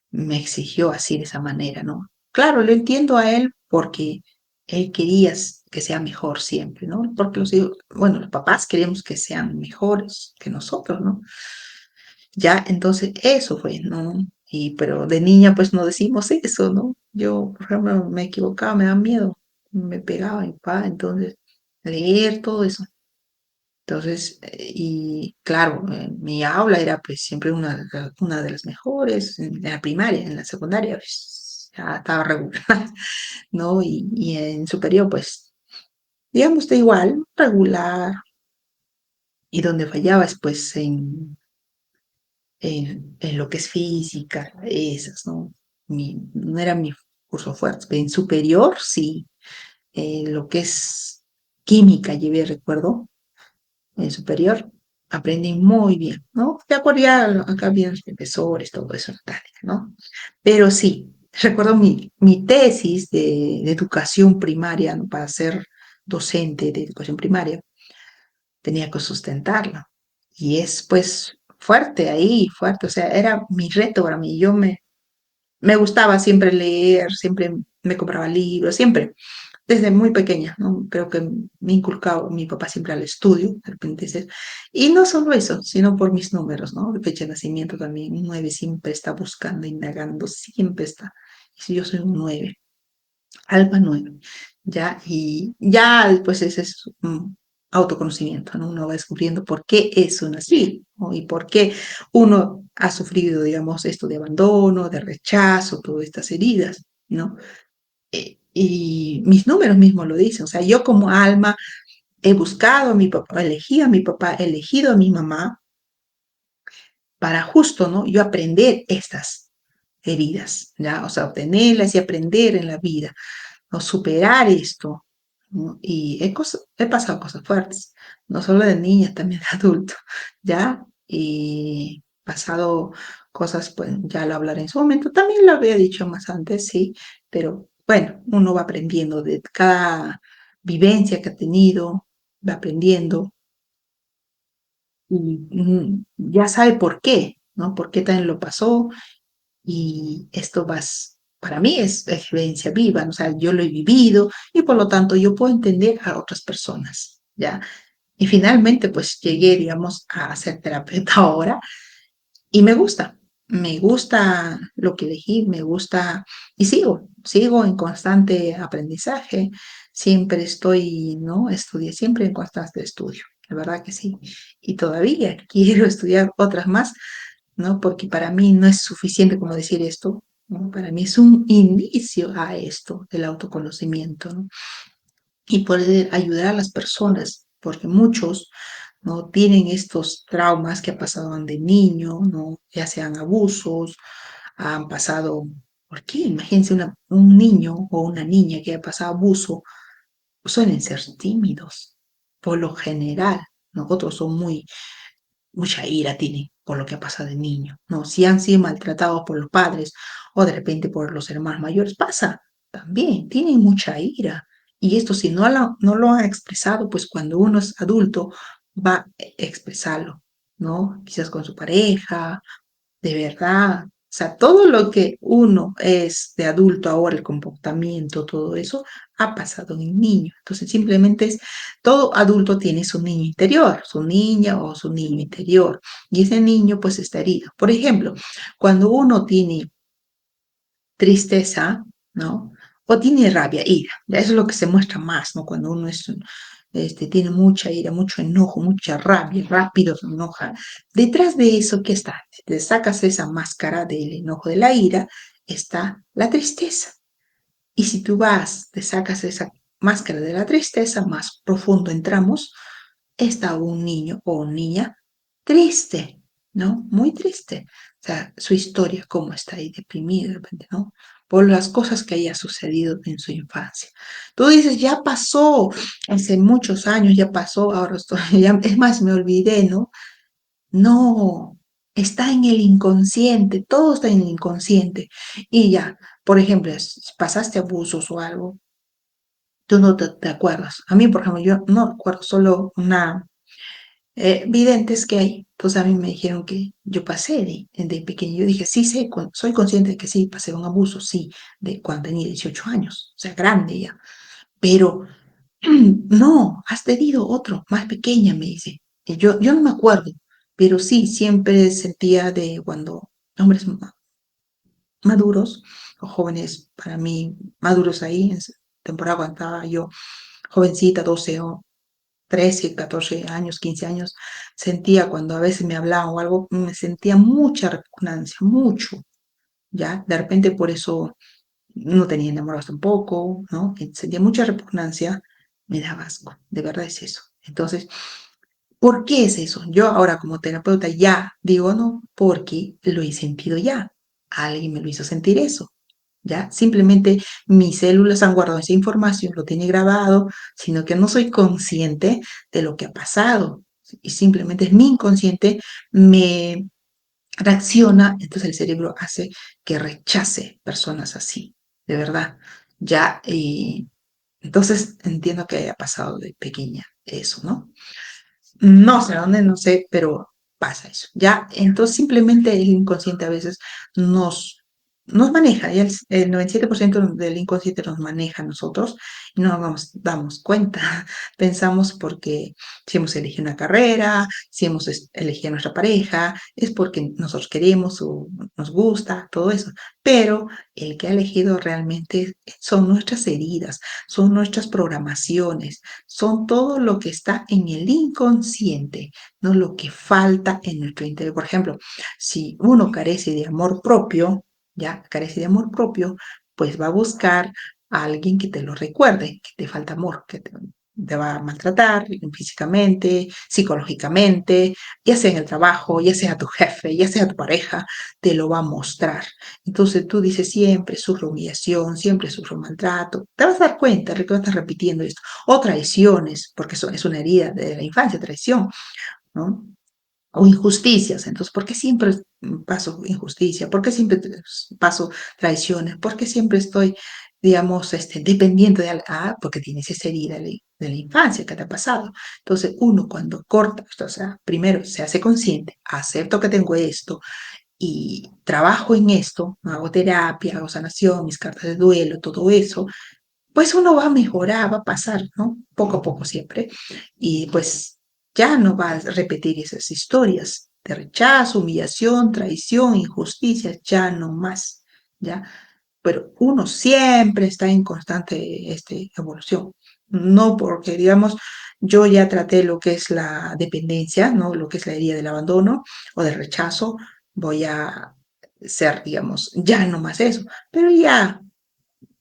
Me exigió así de esa manera, ¿no? Claro, lo entiendo a él porque él quería que sea mejor siempre, ¿no? Porque los hijos, bueno, los papás queremos que sean mejores que nosotros, ¿no? Ya, entonces eso fue, ¿no? Y pero de niña pues no decimos eso, ¿no? Yo, por ejemplo, me equivocaba, me da miedo, me pegaba mi papá, entonces leer todo eso. Entonces, y claro, mi aula era pues siempre una de las mejores en la primaria, en la secundaria, pues, ya estaba regular, ¿no? Y en superior, pues, digamos, de igual, regular, y donde fallaba es pues en lo que es física, esas, ¿no? No era mi curso fuerte, pero en superior sí, lo que es química, llevé, recuerdo, en superior, aprendí muy bien, ¿no? De acuerdo, ya acá vienen los profesores, todo eso, ¿no? Pero sí, recuerdo mi tesis de educación primaria, ¿no? Para ser docente de educación primaria, tenía que sustentarla. Y es pues fuerte ahí, fuerte, o sea, era mi reto para mí. Me gustaba siempre leer, siempre me compraba libros, siempre desde muy pequeña, ¿no? Creo que me inculcaba mi papá siempre al estudio, al aprendizaje. Y no solo eso, sino por mis números, ¿no? De fecha de nacimiento también, un 9 siempre está buscando, indagando, siempre está. Y si yo soy un 9, alma 9, ¿ya? Y ya después ese es autoconocimiento, ¿no? Uno va descubriendo por qué es uno así, ¿no? Y por qué uno ha sufrido, digamos, esto de abandono, de rechazo, todas estas heridas, ¿no? Y mis números mismos lo dicen, o sea, yo como alma he buscado a mi papá, elegí a mi papá, he elegido a mi mamá para justo, ¿no? Yo aprender estas heridas, ¿ya? O sea, obtenerlas y aprender en la vida, ¿no? Superar esto, ¿no? Y he pasado cosas fuertes, no solo de niña, también de adulto, ¿ya? Y pasado cosas, pues ya lo hablaré en su momento, también lo había dicho más antes, sí, pero bueno, uno va aprendiendo de cada vivencia que ha tenido, va aprendiendo y ya sabe por qué, ¿no? Por qué también lo pasó y esto para mí es experiencia viva, ¿no? O sea, yo lo he vivido y por lo tanto yo puedo entender a otras personas, ¿ya? Y finalmente pues llegué, digamos, a ser terapeuta ahora y me gusta lo que elegí, me gusta y sigo en constante aprendizaje, siempre estoy, ¿no? Estudié siempre en constante estudio, la verdad que sí. Y todavía quiero estudiar otras más, ¿no? Porque para mí no es suficiente como decir esto, ¿no? Para mí es un inicio a esto, el autoconocimiento, ¿no? Y poder ayudar a las personas, porque muchos no tienen estos traumas que pasaban de niño, ¿no? Ya sean abusos, han pasado, ¿por qué? Imagínense un niño o una niña que ha pasado abuso, suelen ser tímidos, por lo general. Nosotros somos mucha ira tienen por lo que ha pasado de niño, ¿no? Si han sido maltratados por los padres o de repente por los hermanos mayores, pasa también, tienen mucha ira. Y esto si no lo han expresado, pues cuando uno es adulto va a expresarlo, ¿no? Quizás con su pareja, de verdad. O sea, todo lo que uno es de adulto ahora, el comportamiento, todo eso, ha pasado en el niño. Entonces, simplemente es, todo adulto tiene su niño interior, su niña o su niño interior, y ese niño pues está herido. Por ejemplo, cuando uno tiene tristeza, ¿no? O tiene rabia, ira. Eso es lo que se muestra más, ¿no? Cuando uno tiene mucha ira, mucho enojo, mucha rabia, rápido se enoja. Detrás de eso, ¿qué está? Si te sacas esa máscara del enojo, de la ira, está la tristeza. Y si tú vas, te sacas esa máscara de la tristeza, más profundo entramos, está un niño o niña triste, ¿no? Muy triste. O sea, su historia, cómo está ahí deprimido de repente, ¿no? Por las cosas que haya sucedido en su infancia. Tú dices, ya pasó, hace muchos años ya pasó, ahora estoy, ya, es más, me olvidé, ¿no? No, está en el inconsciente, todo está en el inconsciente. Y ya, por ejemplo, si pasaste abusos o algo, tú no te acuerdas. A mí, por ejemplo, yo no recuerdo solo una videntes que hay, pues a mí me dijeron que yo pasé de pequeño. Yo dije, sí, sé, soy consciente de que sí, pasé un abuso, sí, de cuando tenía 18 años, o sea, grande ya. Pero no, has tenido otro, más pequeña, me dice. Y yo no me acuerdo, pero sí, siempre sentía de cuando hombres maduros, o jóvenes para mí maduros ahí, en esa temporada cuando estaba yo jovencita, 12 o 13, 14 años, 15 años, sentía cuando a veces me hablaban o algo, me sentía mucha repugnancia, mucho, ¿ya? De repente por eso no tenía enamorados tampoco, ¿no? Sentía mucha repugnancia, me daba asco, de verdad es eso. Entonces, ¿por qué es eso? Yo ahora como terapeuta ya digo, no, porque lo he sentido ya. Alguien me lo hizo sentir eso. ¿Ya? Simplemente mis células han guardado esa información, lo tiene grabado, sino que no soy consciente de lo que ha pasado. Y simplemente es mi inconsciente, me reacciona, entonces el cerebro hace que rechace personas así, de verdad. Ya, entonces entiendo que haya pasado de pequeña eso, ¿no? No sé a dónde, no sé, pero pasa eso. Ya, entonces simplemente el inconsciente a veces nos maneja, ya el 97% del inconsciente nos maneja a nosotros y no nos damos cuenta. Pensamos porque si hemos elegido una carrera, si hemos elegido a nuestra pareja, es porque nosotros queremos o nos gusta, todo eso. Pero el que ha elegido realmente son nuestras heridas, son nuestras programaciones, son todo lo que está en el inconsciente, no lo que falta en nuestro interior. Por ejemplo, si uno carece de amor propio, ya carece de amor propio, pues va a buscar a alguien que te lo recuerde, que te falta amor, que te va a maltratar físicamente, psicológicamente, ya sea en el trabajo, ya sea tu jefe, ya sea tu pareja, te lo va a mostrar. Entonces tú dices, siempre sufro humillación, siempre sufro maltrato. Te vas a dar cuenta de que estás repitiendo esto. O traiciones, porque eso es una herida de la infancia, traición, ¿no? O injusticias. Entonces, ¿por qué siempre paso injusticia? ¿Por qué siempre paso traiciones? ¿Por qué siempre estoy, digamos, dependiente de algo? Ah, porque tienes esa herida de la infancia que te ha pasado. Entonces, uno cuando corta, o sea, primero se hace consciente, acepto que tengo esto, y trabajo en esto, hago terapia, hago sanación, mis cartas de duelo, todo eso, pues uno va a mejorar, va a pasar, ¿no? Poco a poco siempre. Y pues ya no va a repetir esas historias de rechazo, humillación, traición, injusticia, ya no más, ¿ya? Pero uno siempre está en constante evolución. No porque, digamos, yo ya traté lo que es la dependencia, ¿no? Lo que es la herida del abandono o del rechazo, voy a ser, digamos, ya no más eso, pero ya,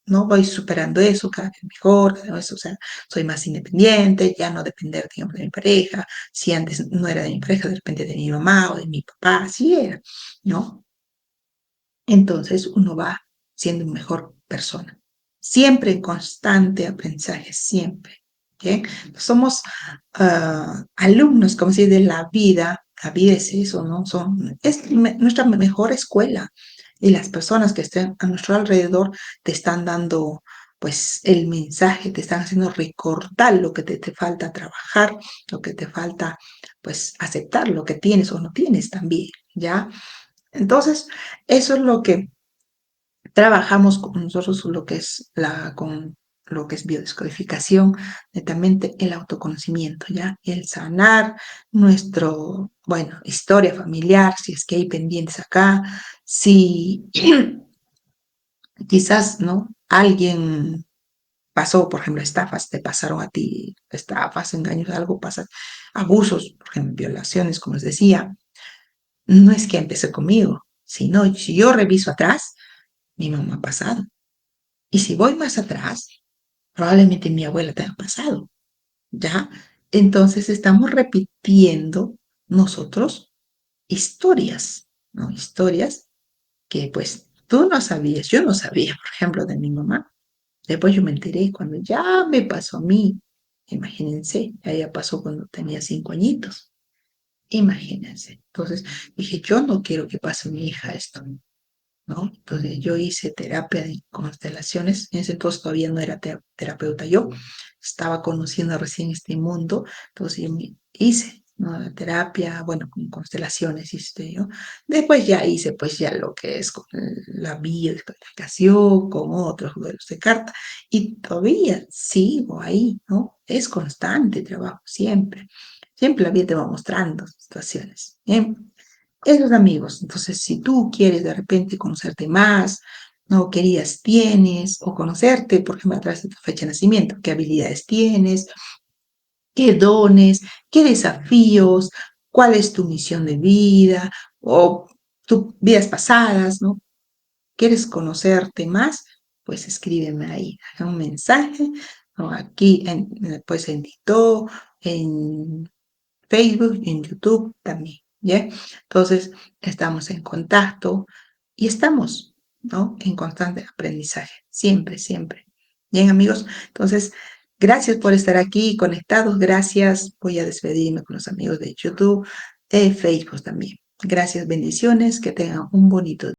¿no? Voy superando eso cada vez mejor, cada vez, o sea, soy más independiente, ya no depender, digamos, de mi pareja, si antes no era de mi pareja, de repente de mi mamá o de mi papá, así era, ¿no? Entonces uno va siendo una mejor persona. Siempre en constante aprendizaje, siempre. ¿Okay? Somos alumnos, como si de la vida es eso, ¿no? Es nuestra mejor escuela y las personas que estén a nuestro alrededor te están dando pues el mensaje, te están haciendo recordar lo que te falta trabajar, lo que te falta pues aceptar lo que tienes o no tienes también, ¿ya? Entonces, eso es lo que trabajamos con nosotros, con lo que es biodescodificación, netamente el autoconocimiento, ¿ya? El sanar bueno, historia familiar, si es que hay pendientes acá, si quizás, ¿no? Alguien pasó, por ejemplo, estafas, te pasaron a ti, estafas, engaños, algo pasa, abusos, por ejemplo, violaciones, como les decía, no es que empecé conmigo, sino si yo reviso atrás, mi mamá ha pasado. Y si voy más atrás, probablemente mi abuela te ha pasado, ¿ya? Entonces estamos repitiendo nosotros historias, ¿no? Historias que pues tú no sabías, yo no sabía, por ejemplo, de mi mamá. Después yo me enteré cuando ya me pasó a mí. Imagínense, ya pasó cuando tenía 5 añitos. Imagínense. Entonces dije, yo no quiero que pase a mi hija esto. ¿No? Entonces yo hice terapia de constelaciones, en ese entonces todavía no era terapeuta yo, estaba conociendo recién este mundo, entonces yo hice, ¿no? La terapia, bueno, con constelaciones hice yo. Después ya hice pues ya lo que es con la biodescodificación, con otros modelos de carta, y todavía sigo ahí, ¿no? Es constante trabajo, siempre. Siempre la vida te va mostrando situaciones. Bien, esos amigos. Entonces, si tú quieres de repente conocerte más, ¿no? ¿Qué heridas tienes? O conocerte, por ejemplo, a través de tu fecha de nacimiento, qué habilidades tienes, qué dones, qué desafíos, cuál es tu misión de vida o tus vidas pasadas, ¿no? ¿Quieres conocerte más? Pues escríbeme ahí, deja un mensaje, ¿no? Aquí, pues en TikTok, en Facebook, en YouTube también, ¿ya? Entonces, estamos en contacto y estamos, ¿no? En constante aprendizaje, siempre, siempre. Bien, amigos, entonces, gracias por estar aquí conectados, gracias. Voy a despedirme con los amigos de YouTube, de Facebook también. Gracias, bendiciones, que tengan un bonito día.